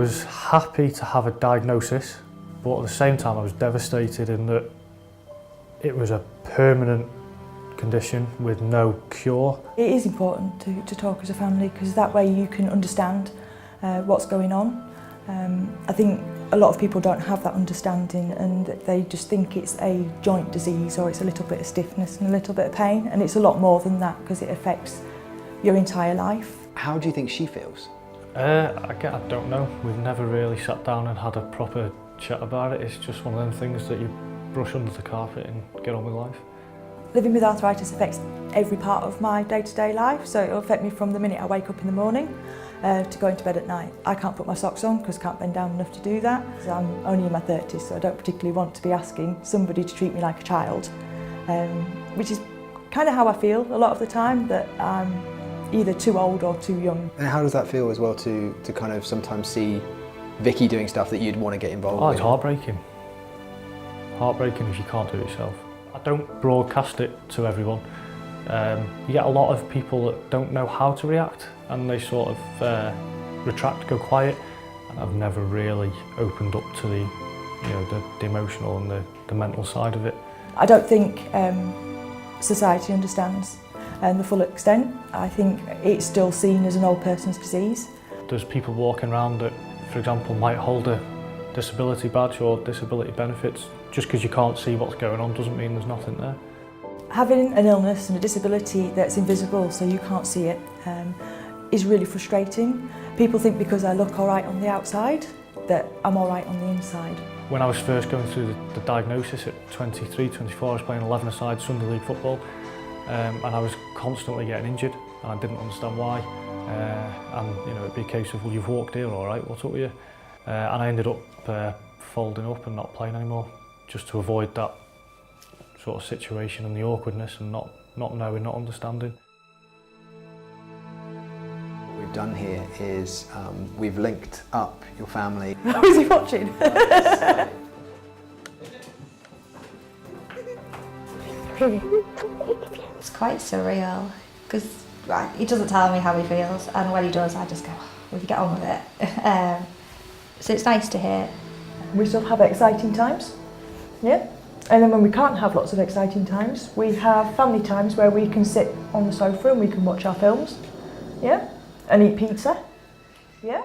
was happy to have a diagnosis, but at the same time I was devastated in that it was a permanent condition with no cure. It is important to talk as a family because that way you can understand what's going on. I think a lot of people don't have that understanding and they just think it's a joint disease or it's a little bit of stiffness and a little bit of pain, and it's a lot more than that because it affects your entire life. How do you think she feels? I don't know. We've never really sat down and had a proper chat about it. It's just one of them things that you brush under the carpet and get on with life. Living with arthritis affects every part of my day-to-day life, so it'll affect me from the minute I wake up in the morning to going to bed at night. I can't put my socks on because I can't bend down enough to do that. I'm only in my 30s, so I don't particularly want to be asking somebody to treat me like a child, which is kind of how I feel a lot of the time, that I'm either too old or too young. And how does that feel as well to kind of sometimes see Vicky doing stuff that you'd want to get involved with? It's heartbreaking. Heartbreaking if you can't do it yourself. I don't broadcast it to everyone. You get a lot of people that don't know how to react and they sort of retract, go quiet. And I've never really opened up to the emotional and the mental side of it. I don't think society understands the full extent. I think it's still seen as an old person's disease. There's people walking around that, for example, might hold a disability badge or disability benefits. Just because you can't see what's going on doesn't mean there's nothing there. Having an illness and a disability that's invisible so you can't see it is really frustrating. People think because I look all right on the outside that I'm all right on the inside. When I was first going through the diagnosis at 23, 24, I was playing 11-a-side Sunday League football and I was constantly getting injured and I didn't understand why. And it'd be a case of, well, you've walked here all right, what's up with you? And I ended up folding up and not playing anymore, just to avoid that sort of situation and the awkwardness and not knowing, not understanding. What we've done here is we've linked up your family. How is he watching? It's quite surreal because he doesn't tell me how he feels, and when he does I just go, we can get on with it. So it's nice to hear. We still have exciting times, yeah? And then when we can't have lots of exciting times, we have family times where we can sit on the sofa and we can watch our films, yeah? And eat pizza, yeah?